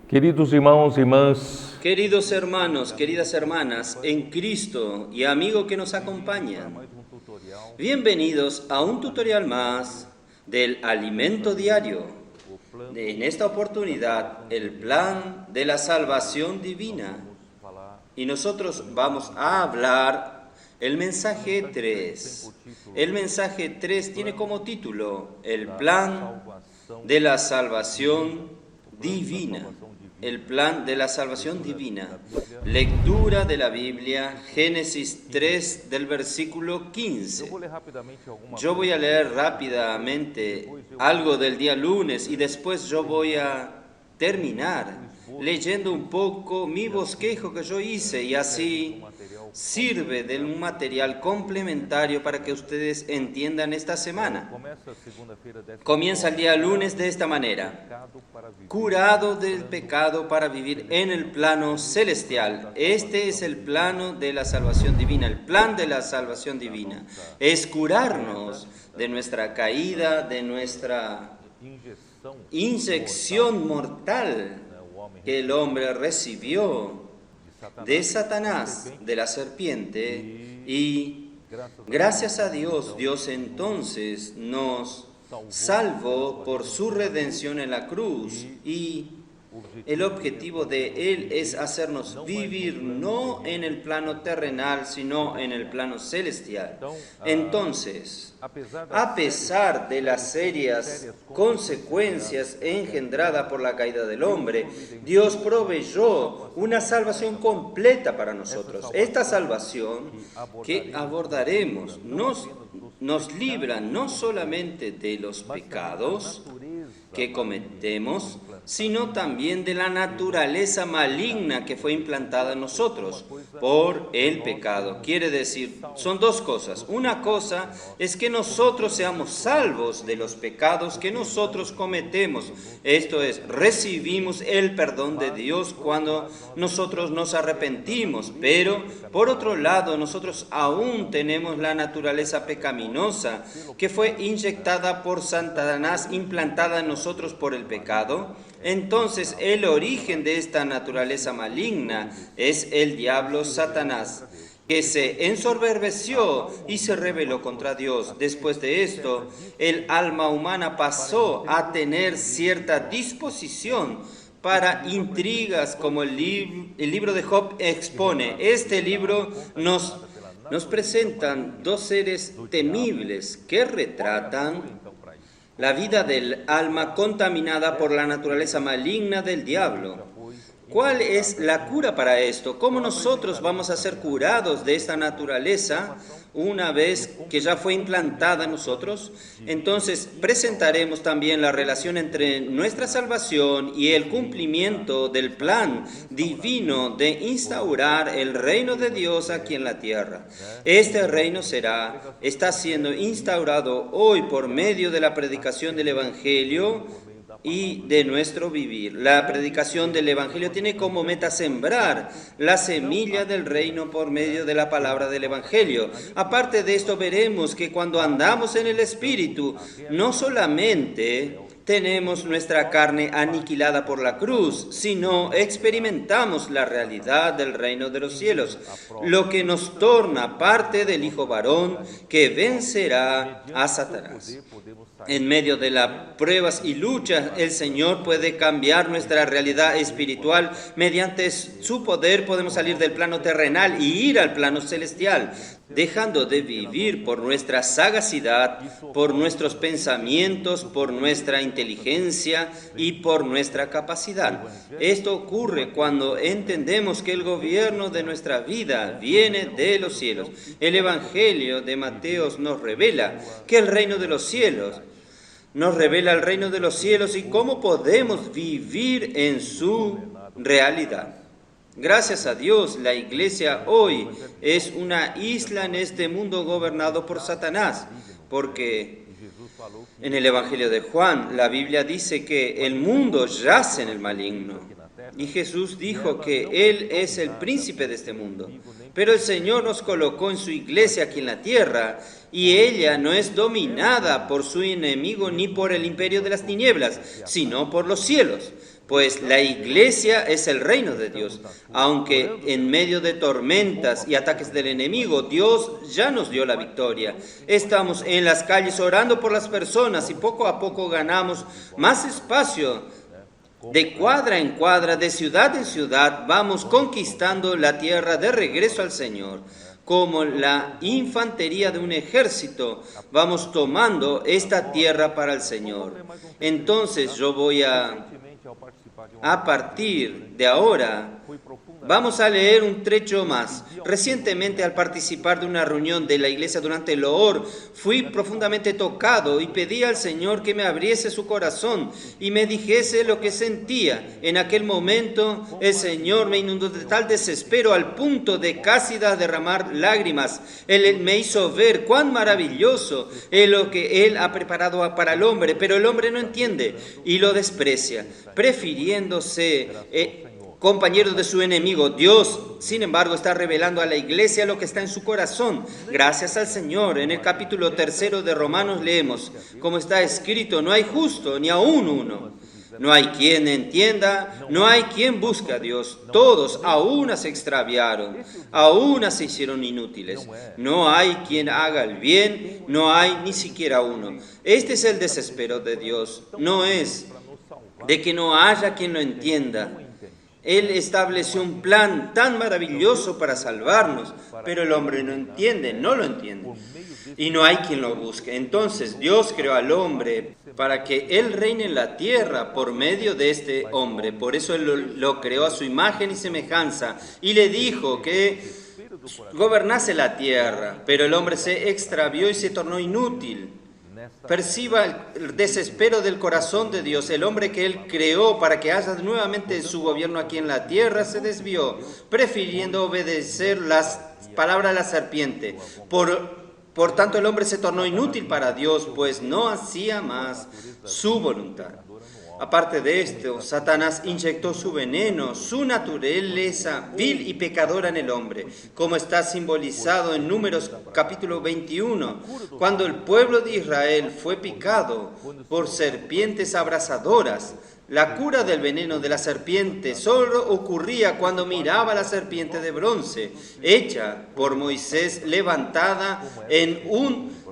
Queridos irmãos e irmãs, Queridos hermanos, queridas hermanas, en Cristo y amigo que nos acompañan, bienvenidos a un tutorial más del alimento diario. En esta oportunidad, el plan de la salvación divina. Y nosotros vamos a hablar el mensaje 3. El mensaje 3 tiene como título el plan de la salvación divina. El plan de la salvación divina. Lectura de la Biblia, Génesis 3 del versículo 15. Yo voy a leer rápidamente algo del día lunes y después yo voy a terminar leyendo un poco mi bosquejo que yo hice y así sirve de un material complementario para que ustedes entiendan esta semana. Comienza el día lunes de esta manera: curado del pecado para vivir en el plano celestial. Este es el plano de la salvación divina. El plan de la salvación divina es curarnos de nuestra caída, de nuestra inyección mortal que el hombre recibió de Satanás, de la serpiente, y gracias a Dios, Dios entonces nos salvó por su redención en la cruz, y el objetivo de Él es hacernos vivir no en el plano terrenal, sino en el plano celestial. Entonces, a pesar de las serias consecuencias engendradas por la caída del hombre, Dios proveyó una salvación completa para nosotros. Esta salvación que abordaremos nos libra no solamente de los pecados que cometemos, sino también de la naturaleza maligna que fue implantada en nosotros por el pecado. Quiere decir, son dos cosas. Una cosa es que nosotros seamos salvos de los pecados que nosotros cometemos. Esto es, recibimos el perdón de Dios cuando nosotros nos arrepentimos. Pero, por otro lado, nosotros aún tenemos la naturaleza pecaminosa que fue inyectada por Satanás, implantada en nosotros por el pecado. Entonces, el origen de esta naturaleza maligna es el diablo Satanás, que se ensoberbeció y se rebeló contra Dios. Después de esto, el alma humana pasó a tener cierta disposición para intrigas, como el libro de Job expone. Este libro nos presentan dos seres temibles que retratan la vida del alma contaminada por la naturaleza maligna del diablo. ¿Cuál es la cura para esto? ¿Cómo nosotros vamos a ser curados de esta naturaleza una vez que ya fue implantada en nosotros? Entonces presentaremos también la relación entre nuestra salvación y el cumplimiento del plan divino de instaurar el reino de Dios aquí en la tierra. Este reino está siendo instaurado hoy por medio de la predicación del Evangelio y de nuestro vivir. La predicación del Evangelio tiene como meta sembrar la semilla del reino por medio de la palabra del Evangelio. Aparte de esto, veremos que cuando andamos en el Espíritu, no solamente tenemos nuestra carne aniquilada por la cruz, sino experimentamos la realidad del reino de los cielos, lo que nos torna parte del Hijo varón que vencerá a Satanás. En medio de las pruebas y luchas, el Señor puede cambiar nuestra realidad espiritual. Mediante su poder podemos salir del plano terrenal y ir al plano celestial, dejando de vivir por nuestra sagacidad, por nuestros pensamientos, por nuestra inteligencia y por nuestra capacidad. Esto ocurre cuando entendemos que el gobierno de nuestra vida viene de los cielos. El Evangelio de Mateo nos revela que el reino de los cielos nos revela el reino de los cielos y cómo podemos vivir en su realidad. Gracias a Dios, la iglesia hoy es una isla en este mundo gobernado por Satanás, porque en el Evangelio de Juan, la Biblia dice que el mundo yace en el maligno. Y Jesús dijo que Él es el príncipe de este mundo. Pero el Señor nos colocó en su iglesia aquí en la tierra, y ella no es dominada por su enemigo ni por el imperio de las tinieblas, sino por los cielos. Pues la iglesia es el reino de Dios. Aunque en medio de tormentas y ataques del enemigo, Dios ya nos dio la victoria. Estamos en las calles orando por las personas y poco a poco ganamos más espacio. De cuadra en cuadra, de ciudad en ciudad, vamos conquistando la tierra de regreso al Señor. Como la infantería de un ejército, vamos tomando esta tierra para el Señor. Entonces yo voy a partir de ahora, vamos a leer un trecho más. Recientemente, al participar de una reunión de la iglesia durante el Ohor, fui profundamente tocado y pedí al Señor que me abriese su corazón y me dijese lo que sentía. En aquel momento, el Señor me inundó de tal desespero al punto de casi derramar lágrimas. Él me hizo ver cuán maravilloso es lo que Él ha preparado para el hombre, pero el hombre no entiende y lo desprecia, prefiriéndose compañeros de su enemigo. Dios, sin embargo, está revelando a la iglesia lo que está en su corazón. Gracias al Señor. En el capítulo 3 de Romanos leemos, como está escrito, no hay justo ni aún uno. No hay quien entienda, no hay quien busque a Dios. Todos a una se extraviaron, a una se hicieron inútiles. No hay quien haga el bien, no hay ni siquiera uno. Este es el desespero de Dios. No es de que no haya quien lo entienda. Él estableció un plan tan maravilloso para salvarnos, pero el hombre no entiende, no lo entiende. Y no hay quien lo busque. Entonces Dios creó al hombre para que Él reine en la tierra por medio de este hombre. Por eso Él lo creó a su imagen y semejanza. Y le dijo que gobernase la tierra, pero el hombre se extravió y se tornó inútil. Perciba el desespero del corazón de Dios. El hombre que Él creó para que haya nuevamente su gobierno aquí en la tierra se desvió, prefiriendo obedecer las palabras de la serpiente. Por tanto, el hombre se tornó inútil para Dios, pues no hacía más su voluntad. Aparte de esto, Satanás inyectó su veneno, su naturaleza vil y pecadora en el hombre, como está simbolizado en Números capítulo 21, cuando el pueblo de Israel fue picado por serpientes abrasadoras. La cura del veneno de la serpiente solo ocurría cuando miraba la serpiente de bronce, hecha por Moisés, levantada en un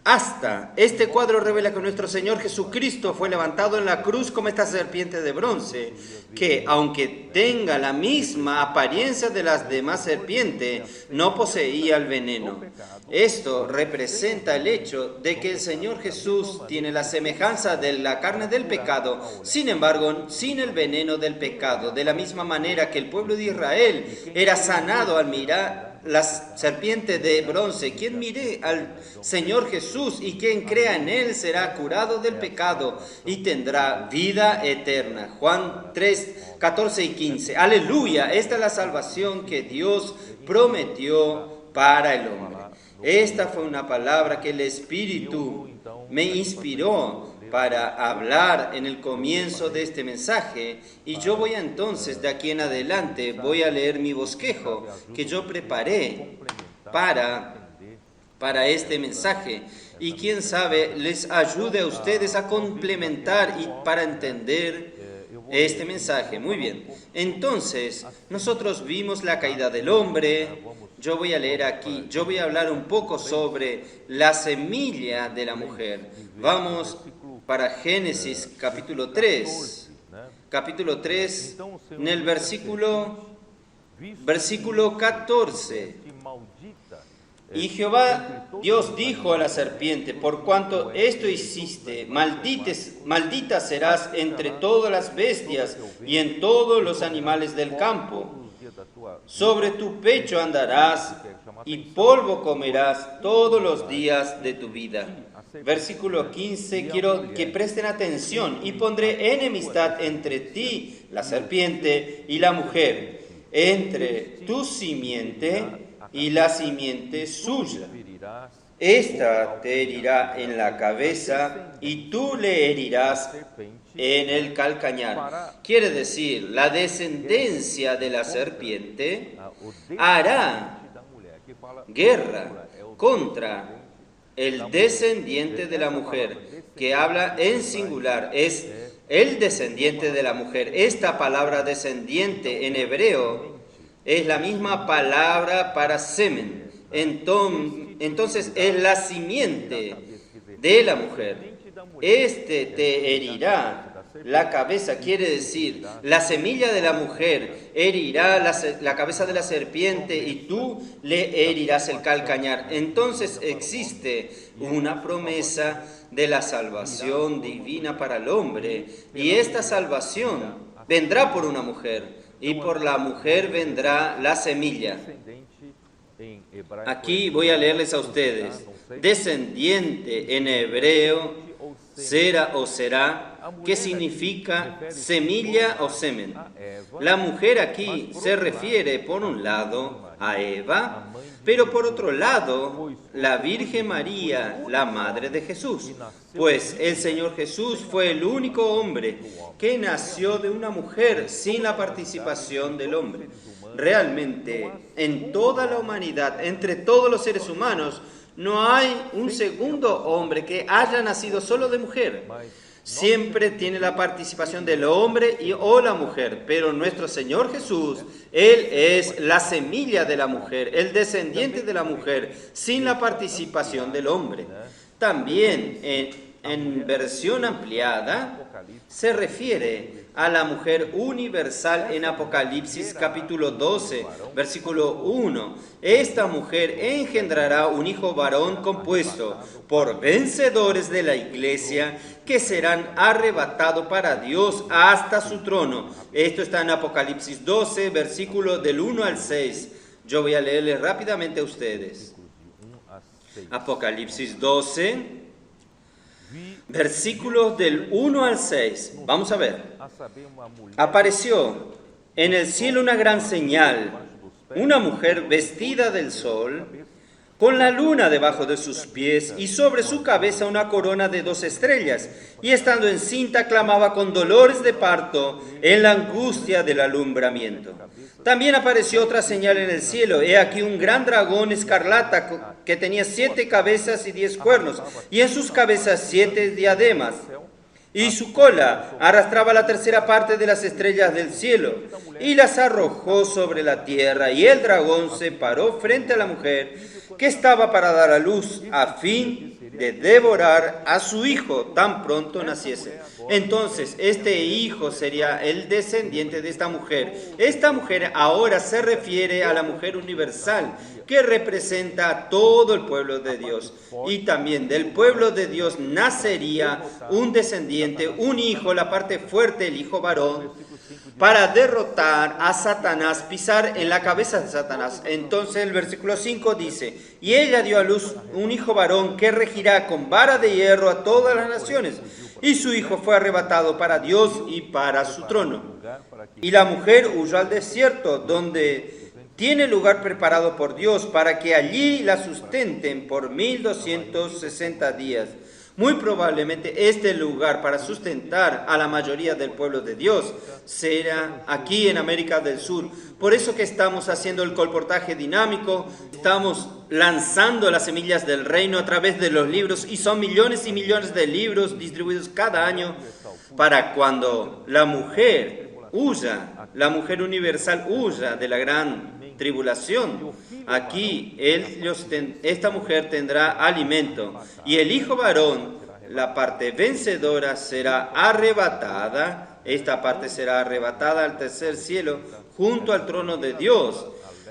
asta. Este cuadro revela que nuestro Señor Jesucristo fue levantado en la cruz como esta serpiente de bronce, que aunque tenga la misma apariencia de las demás serpientes, no poseía el veneno. Esto representa el hecho de que el Señor Jesús tiene la semejanza de la carne del pecado, sin embargo, sin el veneno del pecado, de la misma manera que el pueblo de Israel era sanado al mirar la serpiente de bronce. Quien mire al Señor Jesús y quien crea en Él será curado del pecado y tendrá vida eterna. Juan 3, 14 y 15. Aleluya, esta es la salvación que Dios prometió para el hombre. Esta fue una palabra que el Espíritu me inspiró para hablar en el comienzo de este mensaje, y yo voy entonces de aquí en adelante voy a leer mi bosquejo que yo preparé para este mensaje, y quién sabe les ayude a ustedes a complementar y para entender este mensaje. Muy bien, entonces nosotros vimos la caída del hombre. Yo voy a leer aquí, yo voy a hablar un poco sobre la semilla de la mujer. Vamos para Génesis capítulo 3. Capítulo 3, en el versículo 14. Y Jehová Dios dijo a la serpiente, por cuanto esto hiciste, maldita serás entre todas las bestias y en todos los animales del campo. Sobre tu pecho andarás y polvo comerás todos los días de tu vida. Versículo 15, quiero que presten atención. Y pondré enemistad entre ti, la serpiente, y la mujer, entre tu simiente y la simiente suya. Esta te herirá en la cabeza y tú le herirás en el calcañar. Quiere decir, la descendencia de la serpiente hará guerra contra el descendiente de la mujer, que habla en singular, es el descendiente de la mujer. Esta palabra descendiente en hebreo es la misma palabra para semen. Entonces es la simiente de la mujer. Este te herirá la cabeza, quiere decir, la semilla de la mujer herirá la cabeza de la serpiente y tú le herirás el calcañar. Entonces existe una promesa de la salvación divina para el hombre, y esta salvación vendrá por una mujer, y por la mujer vendrá la semilla. Aquí voy a leerles a ustedes. Descendiente en hebreo, será o será, que significa semilla o semen. La mujer aquí se refiere por un lado a Eva, pero por otro lado la Virgen María, la madre de Jesús, pues el Señor Jesús fue el único hombre que nació de una mujer sin la participación del hombre. Realmente, en toda la humanidad, entre todos los seres humanos, no hay un segundo hombre que haya nacido solo de mujer. Siempre tiene la participación del hombre o la mujer, pero nuestro Señor Jesús, Él es la semilla de la mujer, el descendiente de la mujer, sin la participación del hombre. También en versión ampliada se refiere a la mujer universal en Apocalipsis capítulo 12, versículo 1. Esta mujer engendrará un hijo varón compuesto por vencedores de la iglesia que serán arrebatados para Dios hasta su trono. Esto está en Apocalipsis 12, versículo del 1 al 6. Yo voy a leerles rápidamente a ustedes. Apocalipsis 12, versículos del 1 al 6. Vamos a ver. Apareció en el cielo una gran señal, una mujer vestida del sol, con la luna debajo de sus pies y sobre su cabeza una corona de 2 estrellas, y estando encinta clamaba con dolores de parto en la angustia del alumbramiento. También apareció otra señal en el cielo, he aquí un gran dragón escarlata que tenía 7 cabezas y 10 cuernos, y en sus cabezas 7 diademas. Y su cola arrastraba la tercera parte de las estrellas del cielo, y las arrojó sobre la tierra, y el dragón se paró frente a la mujer que estaba para dar a luz, a fin de devorar a su hijo tan pronto naciese. Entonces, este hijo sería el descendiente de esta mujer. Esta mujer ahora se refiere a la mujer universal, que representa a todo el pueblo de Dios. Y también del pueblo de Dios nacería un descendiente, un hijo, la parte fuerte, el hijo varón, para derrotar a Satanás, pisar en la cabeza de Satanás. Entonces el versículo 5 dice, y ella dio a luz un hijo varón que regirá con vara de hierro a todas las naciones, y su hijo fue arrebatado para Dios y para su trono. Y la mujer huyó al desierto, donde tiene lugar preparado por Dios, para que allí la sustenten por 1260 días. Muy probablemente este lugar para sustentar a la mayoría del pueblo de Dios será aquí en América del Sur. Por eso que estamos haciendo el colportaje dinámico, estamos lanzando las semillas del reino a través de los libros, y son millones y millones de libros distribuidos cada año, para cuando la mujer huya, la mujer universal huya de la gran tribulación. Aquí esta mujer tendrá alimento, y el hijo varón, la parte vencedora, será arrebatada. Esta parte será arrebatada al tercer cielo junto al trono de Dios.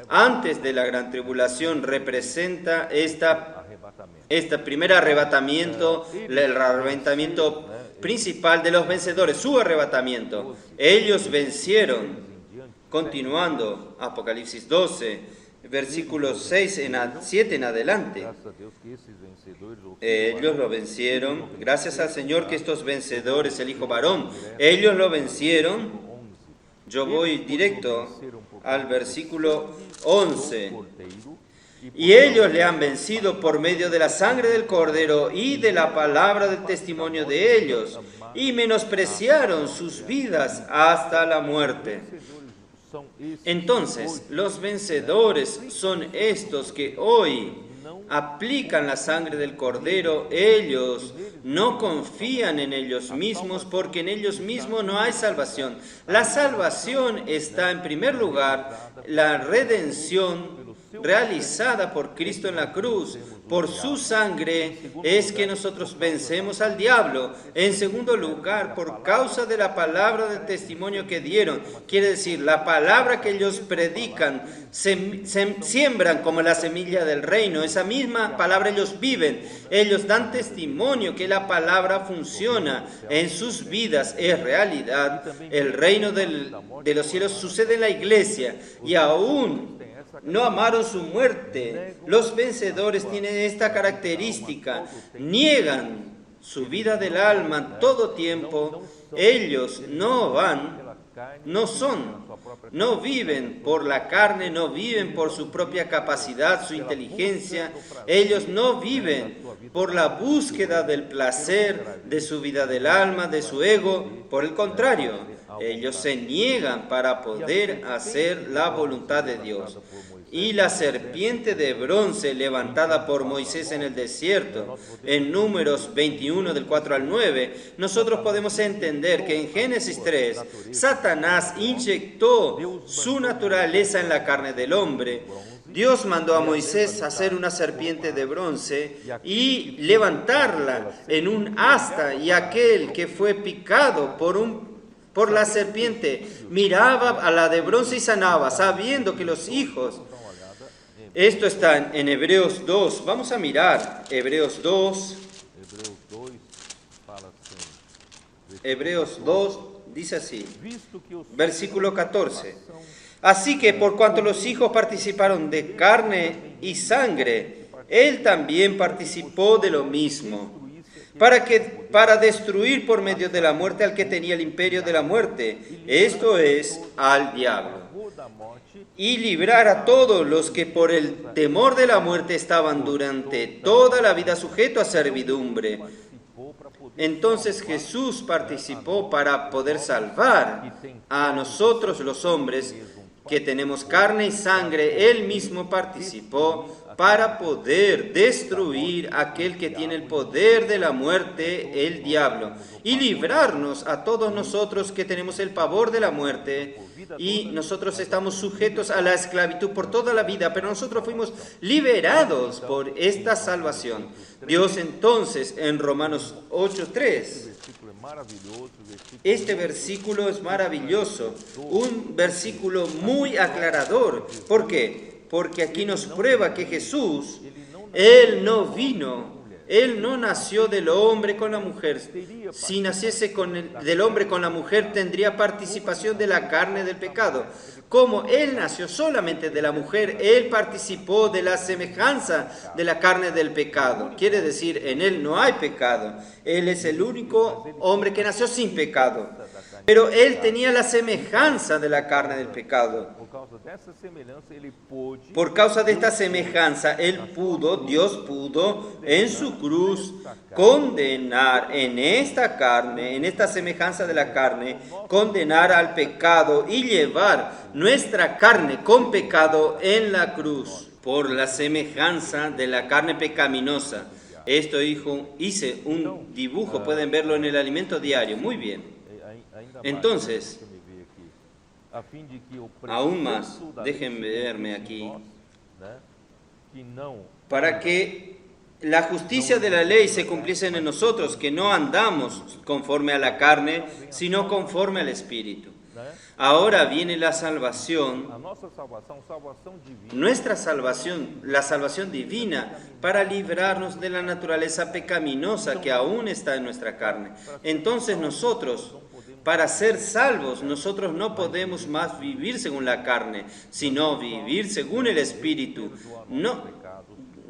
Antes de la gran tribulación representa este primer arrebatamiento, el arrebatamiento principal de los vencedores, su arrebatamiento. Ellos vencieron. Continuando, Apocalipsis 12, versículos 7 en adelante. Ellos lo vencieron, gracias al Señor que estos vencedores, el hijo varón, ellos lo vencieron. Yo voy directo al versículo 11. Y ellos le han vencido por medio de la sangre del Cordero y de la palabra del testimonio de ellos, y menospreciaron sus vidas hasta la muerte. Entonces, los vencedores son estos que hoy aplican la sangre del Cordero. Ellos no confían en ellos mismos, porque en ellos mismos no hay salvación. La salvación está en primer lugar, la redención realizada por Cristo en la cruz. Por su sangre es que nosotros vencemos al diablo. En segundo lugar, por causa de la palabra del testimonio que dieron. Quiere decir, la palabra que ellos predican, siembran como la semilla del reino. Esa misma palabra ellos viven. Ellos dan testimonio que la palabra funciona en sus vidas, es realidad. El reino de los cielos sucede en la iglesia, y aún no amaron su muerte. Los vencedores tienen esta característica: niegan su vida del alma todo tiempo. Ellos no viven por la carne, no viven por su propia capacidad, su inteligencia. Ellos no viven por la búsqueda del placer de su vida del alma, de su ego. Por el contrario, ellos se niegan para poder hacer la voluntad de Dios. Y la serpiente de bronce levantada por Moisés en el desierto, en Números 21 del 4 al 9, nosotros podemos entender que en Génesis 3, Satanás inyectó su naturaleza en la carne del hombre. Dios mandó a Moisés hacer una serpiente de bronce y levantarla en un asta, y aquel que fue picado por la serpiente miraba a la de bronce y sanaba, sabiendo que los hijos... Esto está en Hebreos 2. Vamos a mirar Hebreos 2. Hebreos 2 dice así, versículo 14. Así que por cuanto los hijos participaron de carne y sangre, él también participó de lo mismo, para destruir por medio de la muerte al que tenía el imperio de la muerte, esto es, al diablo, y librar a todos los que por el temor de la muerte estaban durante toda la vida sujetos a servidumbre. Entonces Jesús participó para poder salvar a nosotros los hombres que tenemos carne y sangre. Él mismo participó para poder destruir a aquel que tiene el poder de la muerte, el diablo, y librarnos a todos nosotros que tenemos el pavor de la muerte, y nosotros estamos sujetos a la esclavitud por toda la vida, pero nosotros fuimos liberados por esta salvación. Dios entonces en Romanos 8:3, este versículo es maravilloso, un versículo muy aclarador. ¿Por qué? Porque aquí nos prueba que Jesús, Él no nació del hombre con la mujer. Si naciese del hombre con la mujer, tendría participación de la carne del pecado. Como Él nació solamente de la mujer, Él participó de la semejanza de la carne del pecado. Quiere decir, en Él no hay pecado. Él es el único hombre que nació sin pecado. Pero Él tenía la semejanza de la carne del pecado. Por causa de esta semejanza, Dios pudo en su cruz condenar en esta carne, en esta semejanza de la carne, condenar al pecado y llevar nuestra carne con pecado en la cruz. Por la semejanza de la carne pecaminosa. Esto hice un dibujo, pueden verlo en el alimento diario. Muy bien. Entonces, aún más, déjenme verme aquí, para que la justicia de la ley se cumpliese en nosotros, que no andamos conforme a la carne, sino conforme al Espíritu. Ahora viene la salvación, nuestra salvación, la salvación divina, para librarnos de la naturaleza pecaminosa que aún está en nuestra carne. Entonces nosotros, para ser salvos, nosotros no podemos más vivir según la carne, sino vivir según el Espíritu.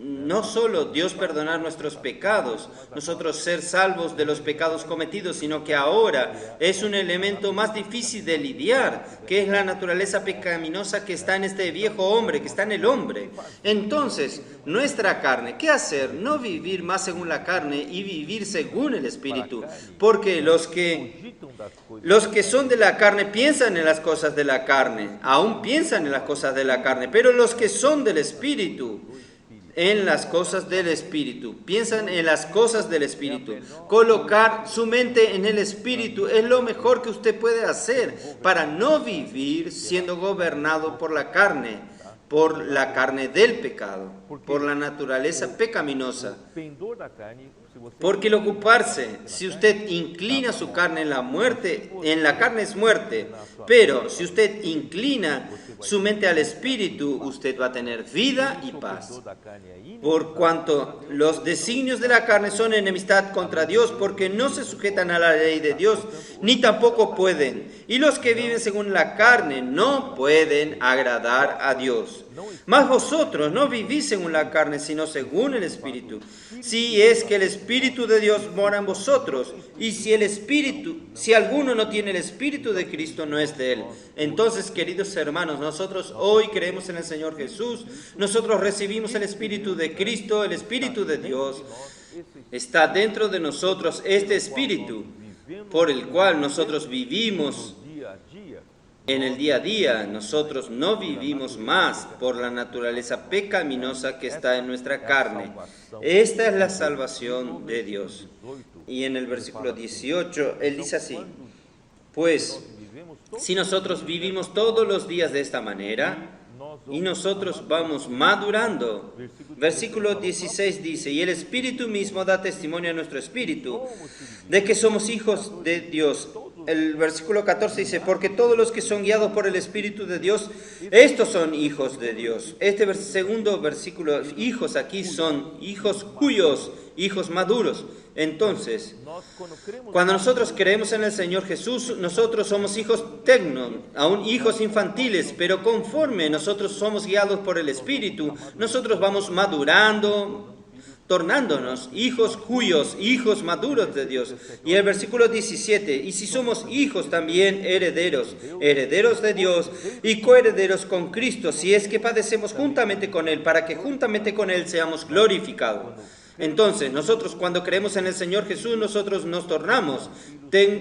no solo Dios perdonar nuestros pecados, nosotros ser salvos de los pecados cometidos, sino que ahora es un elemento más difícil de lidiar, que es la naturaleza pecaminosa que está en este viejo hombre, que está en el hombre. Entonces, nuestra carne, ¿qué hacer? No vivir más según la carne y vivir según el Espíritu, porque los que son de la carne piensan en las cosas de la carne, aún piensan en las cosas de la carne, pero los que son del Espíritu, en las cosas del Espíritu, piensan en las cosas del Espíritu. Colocar su mente en el Espíritu es lo mejor que usted puede hacer para no vivir siendo gobernado por la carne del pecado, por la naturaleza pecaminosa. Porque el ocuparse, si usted inclina su carne en la muerte, en la carne es muerte, pero si usted inclina su mente al Espíritu, usted va a tener vida y paz. Por cuanto los designios de la carne son enemistad contra Dios, porque no se sujetan a la ley de Dios, ni tampoco pueden. Y los que viven según la carne no pueden agradar a Dios. Mas vosotros no vivís según la carne, sino según el Espíritu. Si es que el Espíritu de Dios mora en vosotros, y si alguno no tiene el Espíritu de Cristo, no es de él. Entonces, queridos hermanos, nosotros hoy creemos en el Señor Jesús, nosotros recibimos el Espíritu de Cristo, el Espíritu de Dios. Está dentro de nosotros este Espíritu, por el cual nosotros vivimos en el día a día. Nosotros no vivimos más por la naturaleza pecaminosa que está en nuestra carne. Esta es la salvación de Dios. Y en el versículo 18, él dice así: pues, si nosotros vivimos todos los días de esta manera, y nosotros vamos madurando. Versículo 16 dice: y el Espíritu mismo da testimonio a nuestro espíritu de que somos hijos de Dios. El versículo 14 dice: porque todos los que son guiados por el Espíritu de Dios, estos son hijos de Dios. Este segundo versículo, hijos, aquí son hijos cuyos, hijos maduros. Entonces, cuando nosotros creemos en el Señor Jesús, nosotros somos hijos tecnos, aún hijos infantiles, pero conforme nosotros somos guiados por el Espíritu, nosotros vamos madurando, tornándonos hijos cuyos, hijos maduros de Dios. Y el versículo 17: y si somos hijos también herederos, herederos de Dios y coherederos con Cristo, si es que padecemos juntamente con Él, para que juntamente con Él seamos glorificados. Entonces, nosotros cuando creemos en el Señor Jesús, nosotros nos tornamos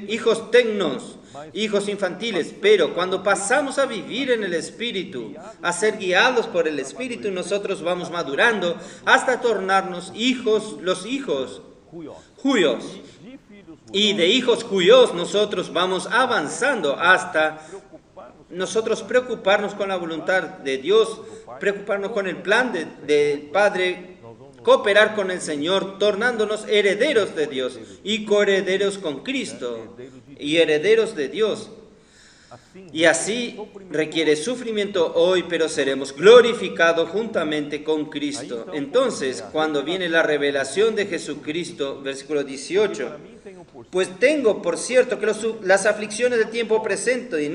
hijos tecnos, hijos infantiles, pero cuando pasamos a vivir en el Espíritu, a ser guiados por el Espíritu, nosotros vamos madurando hasta tornarnos hijos, los hijos cuyos. Y de hijos cuyos nosotros vamos avanzando hasta nosotros preocuparnos con la voluntad de Dios, preocuparnos con el plan del Padre, cooperar con el Señor, tornándonos herederos de Dios y coherederos con Cristo y herederos de Dios. Y así requiere sufrimiento hoy, pero seremos glorificados juntamente con Cristo. Entonces, cuando viene la revelación de Jesucristo, versículo 18, pues tengo por cierto que las aflicciones del tiempo presente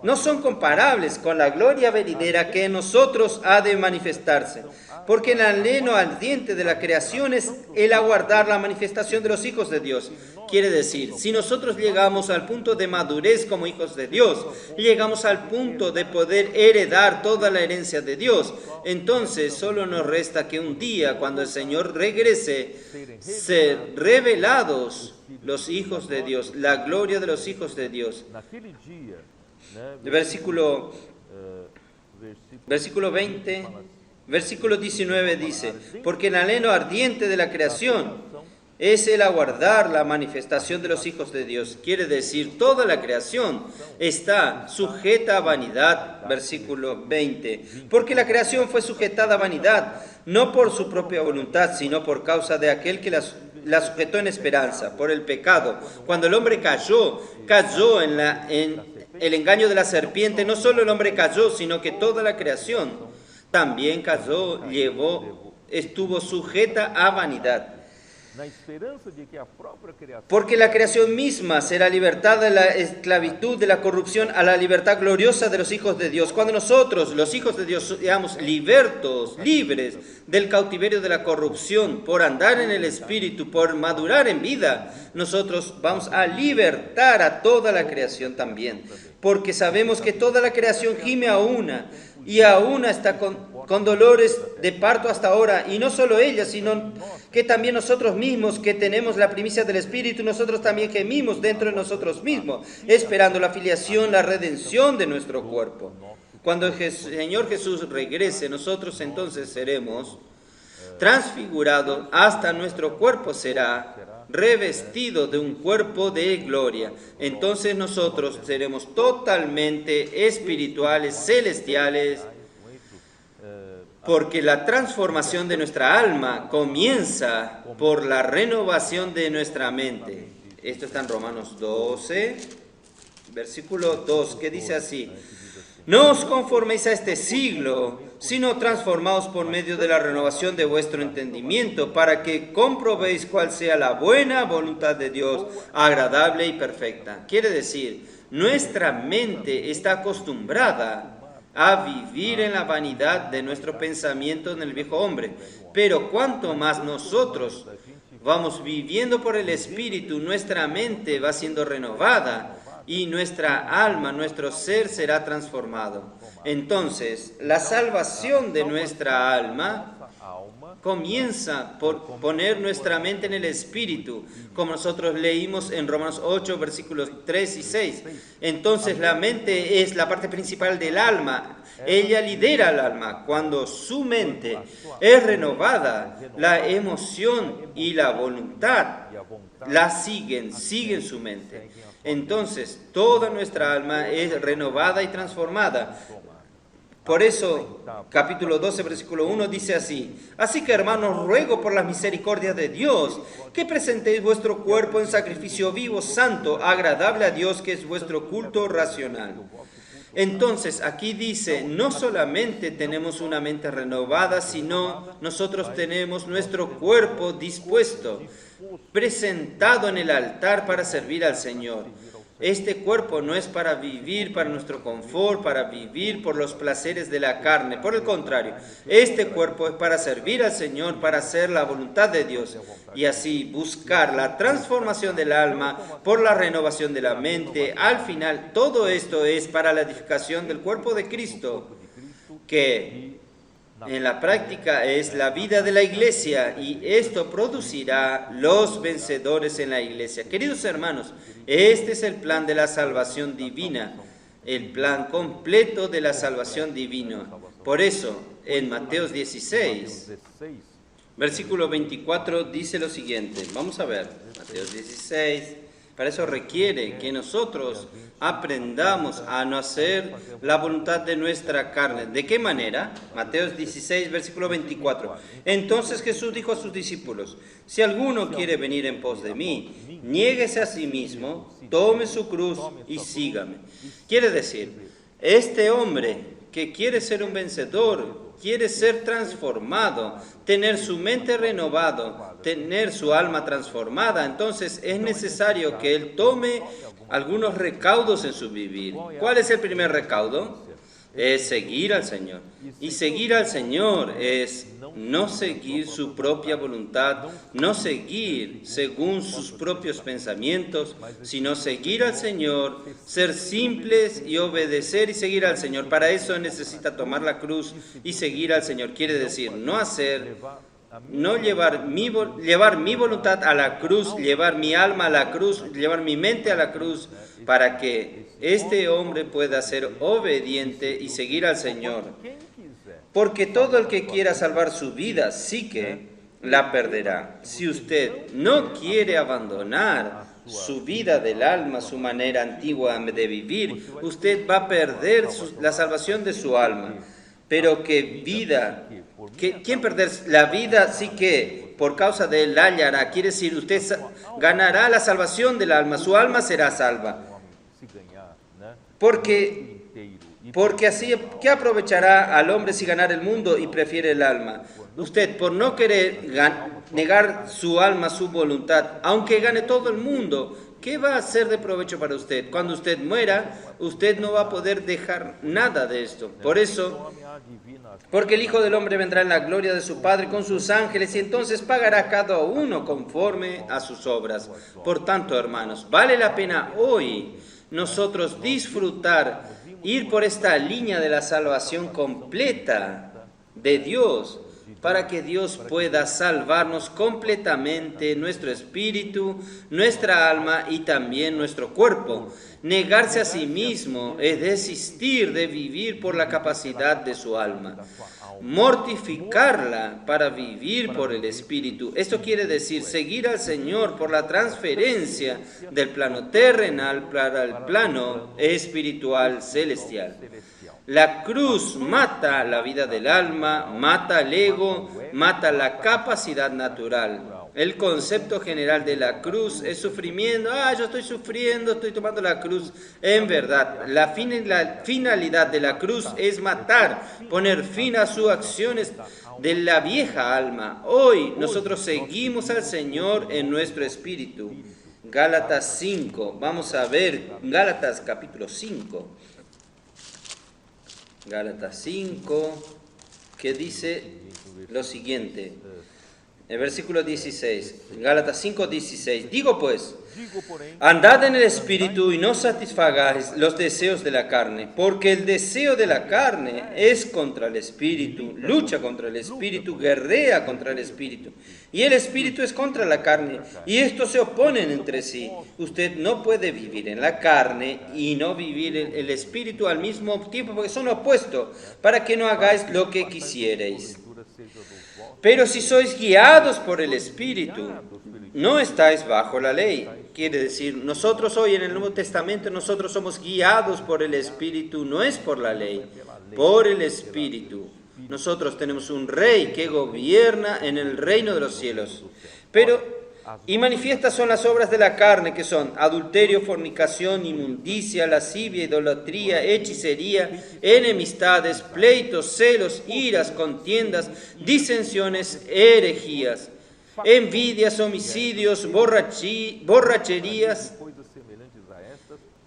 no son comparables con la gloria venidera que en nosotros ha de manifestarse. Porque el anhelo ardiente de la creación es el aguardar la manifestación de los hijos de Dios. Quiere decir, si nosotros llegamos al punto de madurez como hijos de Dios, llegamos al punto de poder heredar toda la herencia de Dios, entonces solo nos resta que un día, cuando el Señor regrese, ser revelados los hijos de Dios, la gloria de los hijos de Dios. Versículo 20, versículo 19 dice: porque el anhelo ardiente de la creación es el aguardar la manifestación de los hijos de Dios. Quiere decir, toda la creación está sujeta a vanidad. Versículo 20. Porque la creación fue sujetada a vanidad, no por su propia voluntad, sino por causa de aquel que la sujetó en esperanza, por el pecado. Cuando el hombre cayó en el engaño de la serpiente. No solo el hombre cayó, sino que toda la creación también cayó, estuvo sujeta a vanidad. Porque la creación misma será libertada de la esclavitud, de la corrupción, a la libertad gloriosa de los hijos de Dios. Cuando nosotros, los hijos de Dios, seamos libres del cautiverio de la corrupción, por andar en el Espíritu, por madurar en vida, nosotros vamos a libertar a toda la creación también. Porque sabemos que toda la creación gime a una, y a una está con dolores de parto hasta ahora, y no solo ella, sino que también nosotros mismos, que tenemos la primicia del Espíritu, nosotros también gemimos dentro de nosotros mismos, esperando la filiación, la redención de nuestro cuerpo. Cuando el Señor Jesús regrese, nosotros entonces seremos transfigurados, hasta nuestro cuerpo será revestido de un cuerpo de gloria. Entonces nosotros seremos totalmente espirituales, celestiales, porque la transformación de nuestra alma comienza por la renovación de nuestra mente. Esto está en Romanos 12, versículo 2, que dice así: no os conforméis a este siglo, sino transformaos por medio de la renovación de vuestro entendimiento, para que comprobéis cuál sea la buena voluntad de Dios, agradable y perfecta. Quiere decir, nuestra mente está acostumbrada a vivir en la vanidad de nuestro pensamiento en el viejo hombre. Pero cuanto más nosotros vamos viviendo por el Espíritu, nuestra mente va siendo renovada y nuestra alma, nuestro ser será transformado. Entonces, la salvación de nuestra alma comienza por poner nuestra mente en el Espíritu, como nosotros leímos en Romanos 8, versículos 3 y 6. Entonces la mente es la parte principal del alma. Ella lidera al alma. Cuando su mente es renovada, la emoción y la voluntad la siguen su mente. Entonces toda nuestra alma es renovada y transformada. Por eso, capítulo 12, versículo 1 dice así: así que, hermanos, ruego por las misericordias de Dios, que presentéis vuestro cuerpo en sacrificio vivo, santo, agradable a Dios, que es vuestro culto racional. Entonces, aquí dice, no solamente tenemos una mente renovada, sino nosotros tenemos nuestro cuerpo dispuesto, presentado en el altar para servir al Señor. Este cuerpo no es para vivir para nuestro confort, para vivir por los placeres de la carne. Por el contrario, este cuerpo es para servir al Señor, para hacer la voluntad de Dios y así buscar la transformación del alma por la renovación de la mente. Al final, todo esto es para la edificación del cuerpo de Cristo, que en la práctica es la vida de la iglesia, y esto producirá los vencedores en la iglesia. Queridos hermanos, este es el plan de la salvación divina, el plan completo de la salvación divina. Por eso, en Mateo 16, versículo 24, dice lo siguiente. Vamos a ver, Mateo 16. Para eso requiere que nosotros aprendamos a no hacer la voluntad de nuestra carne. ¿De qué manera? Mateo 16, versículo 24. Entonces Jesús dijo a sus discípulos: si alguno quiere venir en pos de mí, niéguese a sí mismo, tome su cruz y sígame. Quiere decir, este hombre que quiere ser un vencedor, quiere ser transformado, tener su mente renovada, tener su alma transformada, entonces es necesario que él tome algunos recaudos en su vivir. ¿Cuál es el primer recaudo? Es seguir al Señor. Y seguir al Señor es no seguir su propia voluntad, no seguir según sus propios pensamientos, sino seguir al Señor, ser simples y obedecer y seguir al Señor. Para eso necesita tomar la cruz y seguir al Señor. Quiere decir, no llevar mi voluntad a la cruz, llevar mi alma a la cruz, llevar mi mente a la cruz, para que este hombre pueda ser obediente y seguir al Señor. Porque todo el que quiera salvar su vida, sí que la perderá. Si usted no quiere abandonar su vida del alma, su manera antigua de vivir, usted va a perder la salvación de su alma. Pero ¿quién perder la vida? Sí que por causa de él la hallará. Quiere decir, usted ganará la salvación del alma, su alma será salva. Porque Porque así, ¿qué aprovechará al hombre si ganara el mundo y prefiere el alma? Usted, por no querer negar su alma, su voluntad, aunque gane todo el mundo, ¿qué va a ser de provecho para usted? Cuando usted muera, usted no va a poder dejar nada de esto. Por eso, porque el Hijo del Hombre vendrá en la gloria de su Padre con sus ángeles y entonces pagará a cada uno conforme a sus obras. Por tanto, hermanos, vale la pena hoy nosotros disfrutar, ir por esta línea de la salvación completa de Dios, para que Dios pueda salvarnos completamente nuestro espíritu, nuestra alma y también nuestro cuerpo. Negarse a sí mismo es desistir de vivir por la capacidad de su alma. Mortificarla para vivir por el espíritu. Esto quiere decir seguir al Señor por la transferencia del plano terrenal para el plano espiritual celestial. La cruz mata la vida del alma, mata el ego, mata la capacidad natural. El concepto general de la cruz es sufrimiento. Yo estoy sufriendo, estoy tomando la cruz. En verdad, la finalidad de la cruz es matar, poner fin a sus acciones de la vieja alma. Hoy nosotros seguimos al Señor en nuestro espíritu. Gálatas 5, vamos a ver Gálatas capítulo 5. Gálatas 5, que dice lo siguiente, el versículo 16, Gálatas 5, 16, digo pues, andad en el espíritu y no satisfagáis los deseos de la carne, porque el deseo de la carne es contra el espíritu, lucha contra el espíritu, guerrea contra el espíritu, y el espíritu es contra la carne, y estos se oponen entre sí. Usted no puede vivir en la carne y no vivir en el espíritu al mismo tiempo, porque son opuestos, para que no hagáis lo que quisierais. Pero si sois guiados por el Espíritu, no estáis bajo la ley. Quiere decir, nosotros hoy en el Nuevo Testamento, nosotros somos guiados por el Espíritu, no es por la ley, por el Espíritu. Nosotros tenemos un rey que gobierna en el reino de los cielos. Y manifiestas son las obras de la carne, que son adulterio, fornicación, inmundicia, lascivia, idolatría, hechicería, enemistades, pleitos, celos, iras, contiendas, disensiones, herejías, envidias, homicidios, borracherías,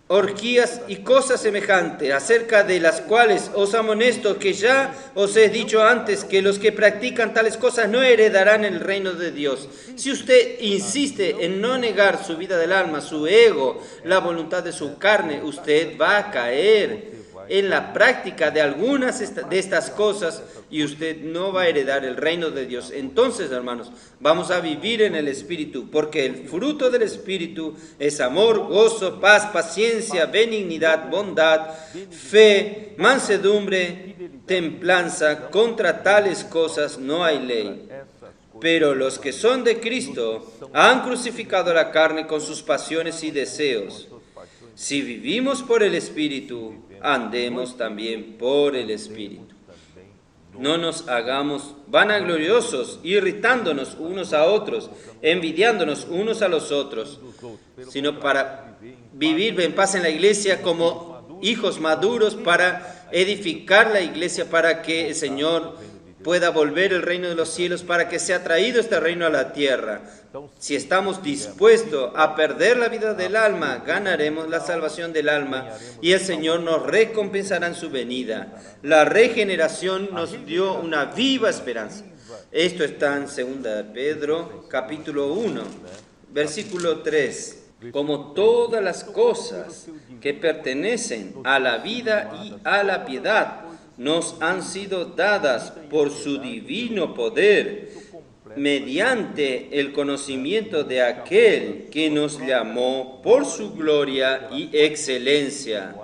orgías y cosas semejantes, acerca de las cuales os amonesto que ya os he dicho antes que los que practican tales cosas no heredarán el reino de Dios. Si usted insiste en no negar su vida del alma, su ego, la voluntad de su carne, usted va a caer en la práctica de algunas de estas cosas y usted no va a heredar el reino de Dios. Entonces, hermanos, vamos a vivir en el Espíritu, porque el fruto del Espíritu es amor, gozo, paz, paciencia, benignidad, bondad, fe, mansedumbre, templanza. Contra tales cosas no hay ley. Pero los que son de Cristo han crucificado la carne con sus pasiones y deseos. Si vivimos por el Espíritu, andemos también por el Espíritu. No nos hagamos vanagloriosos, irritándonos unos a otros, envidiándonos unos a los otros, sino para vivir en paz en la iglesia como hijos maduros, para edificar la iglesia, para que el Señor pueda volver el reino de los cielos, para que sea traído este reino a la tierra. Si estamos dispuestos a perder la vida del alma, ganaremos la salvación del alma y el Señor nos recompensará en su venida. La regeneración nos dio una viva esperanza. Esto está en 2 Pedro, capítulo 1, versículo 3. Como todas las cosas que pertenecen a la vida y a la piedad, nos han sido dadas por su divino poder, mediante el conocimiento de aquel que nos llamó por su gloria y excelencia,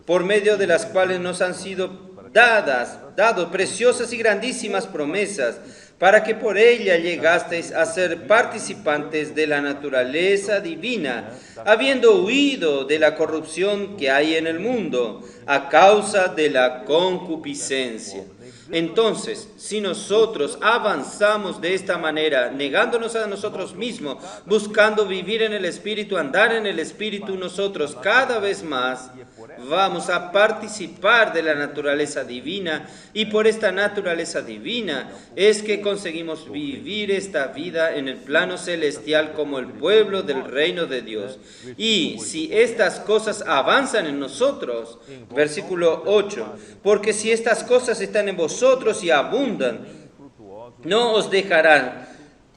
por medio de las cuales nos han sido dado preciosas y grandísimas promesas, para que por ella llegasteis a ser participantes de la naturaleza divina, habiendo huido de la corrupción que hay en el mundo, a causa de la concupiscencia. Entonces, si nosotros avanzamos de esta manera, negándonos a nosotros mismos, buscando vivir en el Espíritu, andar en el Espíritu, nosotros cada vez más vamos a participar de la naturaleza divina, y por esta naturaleza divina es que conseguimos vivir esta vida en el plano celestial como el pueblo del reino de Dios. Y si estas cosas avanzan en nosotros, versículo 8, porque si estas cosas están en vosotros y abundan, no os dejarán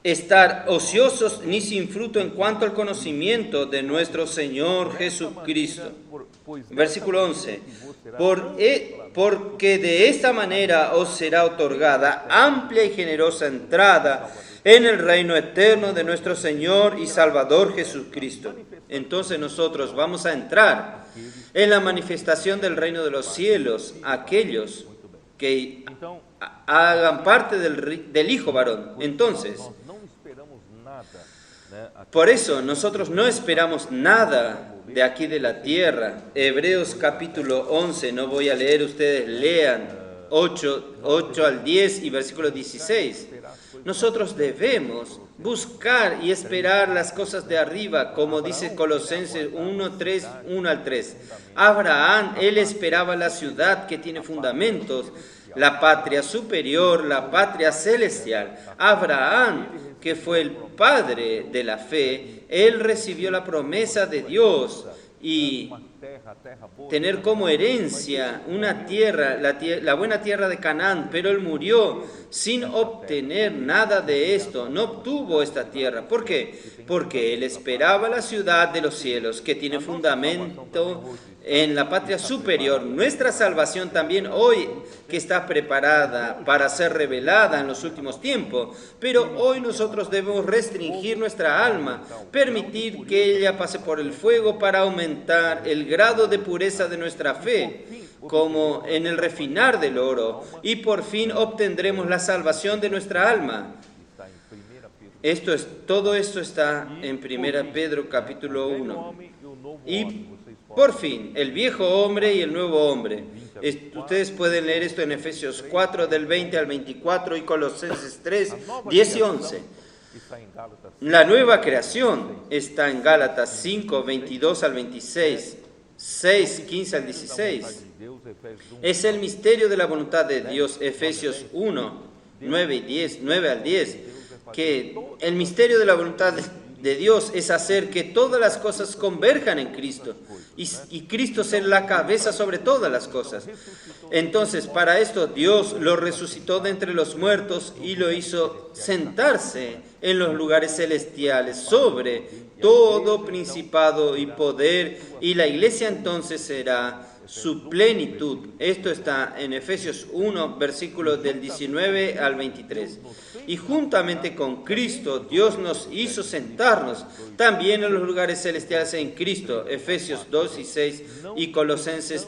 estar ociosos ni sin fruto en cuanto al conocimiento de nuestro Señor Jesucristo. Versículo 11. Porque de esta manera os será otorgada amplia y generosa entrada en el reino eterno de nuestro Señor y Salvador Jesucristo. Entonces nosotros vamos a entrar en la manifestación del reino de los cielos, aquellos que hagan parte del Hijo varón. Entonces, por eso nosotros no esperamos nada de aquí de la tierra. Hebreos capítulo 11, no voy a leer, ustedes lean 8 al 10 y versículo 16. Nosotros debemos buscar y esperar las cosas de arriba, como dice Colosenses 1 al 3. Abraham, él esperaba la ciudad que tiene fundamentos, la patria superior, la patria celestial. Abraham, que fue el padre de la fe, él recibió la promesa de Dios y tener como herencia una tierra, la buena tierra de Canaán, pero él murió sin obtener nada de esto, no obtuvo esta tierra. ¿Por qué? Porque él esperaba la ciudad de los cielos, que tiene fundamento en la patria superior. Nuestra salvación también hoy, que está preparada para ser revelada en los últimos tiempos, pero hoy nosotros debemos restringir nuestra alma, permitir que ella pase por el fuego para aumentar el grado de pureza de nuestra fe, como en el refinar del oro, y por fin obtendremos la salvación de nuestra alma. Todo esto está en 1 Pedro capítulo 1. Y por fin, el viejo hombre y el nuevo hombre. Ustedes pueden leer esto en Efesios 4, del 20 al 24, y Colosenses 3, 10 y 11. La nueva creación está en Gálatas 5, 22 al 26, 6, 15 al 16. Es el misterio de la voluntad de Dios, Efesios 1, 9 al 10, que el misterio de la voluntad de Dios es hacer que todas las cosas converjan en Cristo y Cristo ser la cabeza sobre todas las cosas. Entonces, para esto Dios lo resucitó de entre los muertos y lo hizo sentarse en los lugares celestiales sobre todo principado y poder, y la iglesia entonces será su plenitud. Esto está en Efesios 1, versículos del 19 al 23. Y juntamente con Cristo, Dios nos hizo sentarnos también en los lugares celestiales en Cristo. Efesios 2 y 6 y Colosenses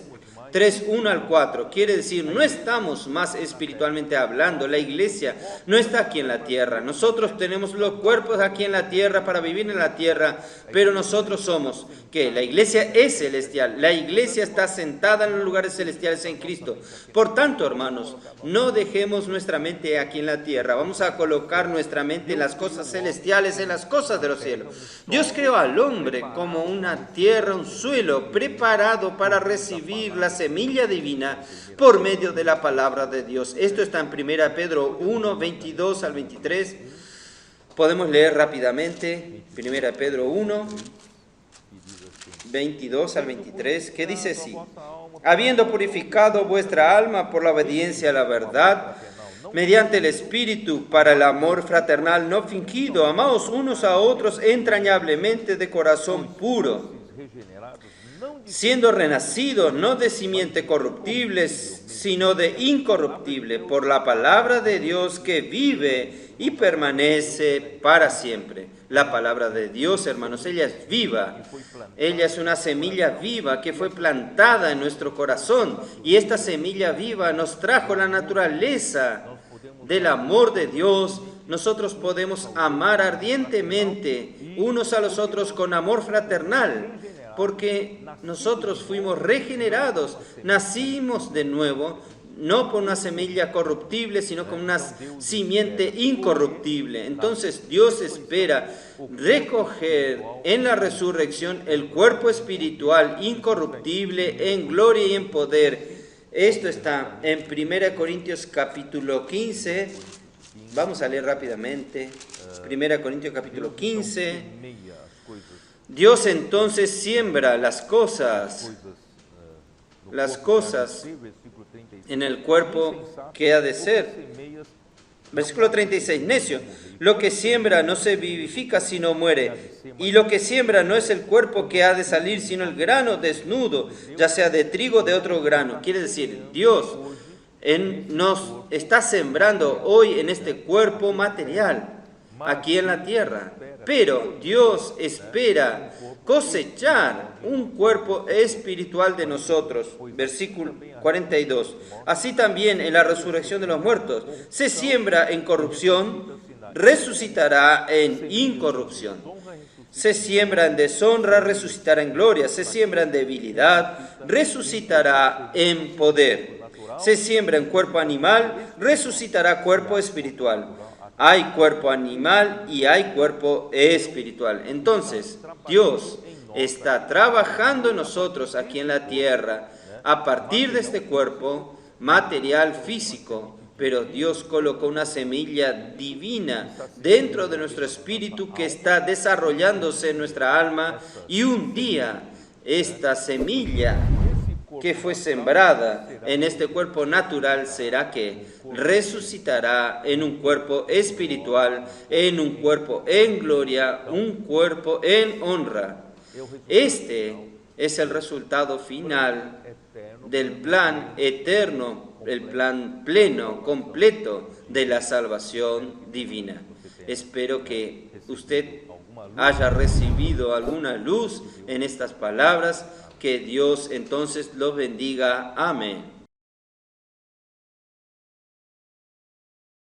3, 1 al 4. Quiere decir, no estamos más espiritualmente hablando. La iglesia no está aquí en la tierra. Nosotros tenemos los cuerpos aquí en la tierra para vivir en la tierra, pero nosotros somos, ¿qué? La iglesia es celestial. La iglesia está sentada en los lugares celestiales en Cristo. Por tanto, hermanos, no dejemos nuestra mente aquí en la tierra. Vamos a colocar nuestra mente en las cosas celestiales, en las cosas de los cielos. Dios creó al hombre como una tierra, un suelo preparado para recibir la semilla divina por medio de la palabra de Dios. Esto está en 1 Pedro 1, 22 al 23. Podemos leer rápidamente 1 Pedro 1, 22 al 23, que dice así: habiendo purificado vuestra alma por la obediencia a la verdad, mediante el Espíritu, para el amor fraternal no fingido, amaos unos a otros entrañablemente de corazón puro, siendo renacidos no de simiente corruptible, sino de incorruptible, por la palabra de Dios que vive y permanece para siempre. La palabra de Dios, hermanos, ella es viva. Ella es una semilla viva que fue plantada en nuestro corazón, y esta semilla viva nos trajo la naturaleza del amor de Dios. Nosotros podemos amar ardientemente unos a los otros con amor fraternal, porque nosotros fuimos regenerados, nacimos de nuevo, no por una semilla corruptible, sino con una simiente incorruptible. Entonces Dios espera recoger en la resurrección el cuerpo espiritual incorruptible en gloria y en poder. Esto está en 1 Corintios capítulo 15. Vamos a leer rápidamente. 1 Corintios capítulo 15. Dios entonces siembra las cosas en el cuerpo que ha de ser. Versículo 36, necio, lo que siembra no se vivifica sino muere, y lo que siembra no es el cuerpo que ha de salir, sino el grano desnudo, ya sea de trigo o de otro grano. Quiere decir, Dios nos está sembrando hoy en este cuerpo material, aquí en la tierra, pero Dios espera cosechar un cuerpo espiritual de nosotros. Versículo 42. Así también en la resurrección de los muertos, se siembra en corrupción, resucitará en incorrupción. Se siembra en deshonra, resucitará en gloria. Se siembra en debilidad, resucitará en poder. Se siembra en cuerpo animal, resucitará cuerpo espiritual. Hay cuerpo animal y hay cuerpo espiritual. Entonces, Dios está trabajando en nosotros aquí en la tierra a partir de este cuerpo material físico, pero Dios colocó una semilla divina dentro de nuestro espíritu que está desarrollándose en nuestra alma, y un día esta semilla que fue sembrada en este cuerpo natural será que resucitará en un cuerpo espiritual, en un cuerpo en gloria, un cuerpo en honra. Este es el resultado final del plan eterno, el plan pleno, completo de la salvación divina. Espero que usted haya recibido alguna luz en estas palabras. Que Dios entonces los bendiga. Amén.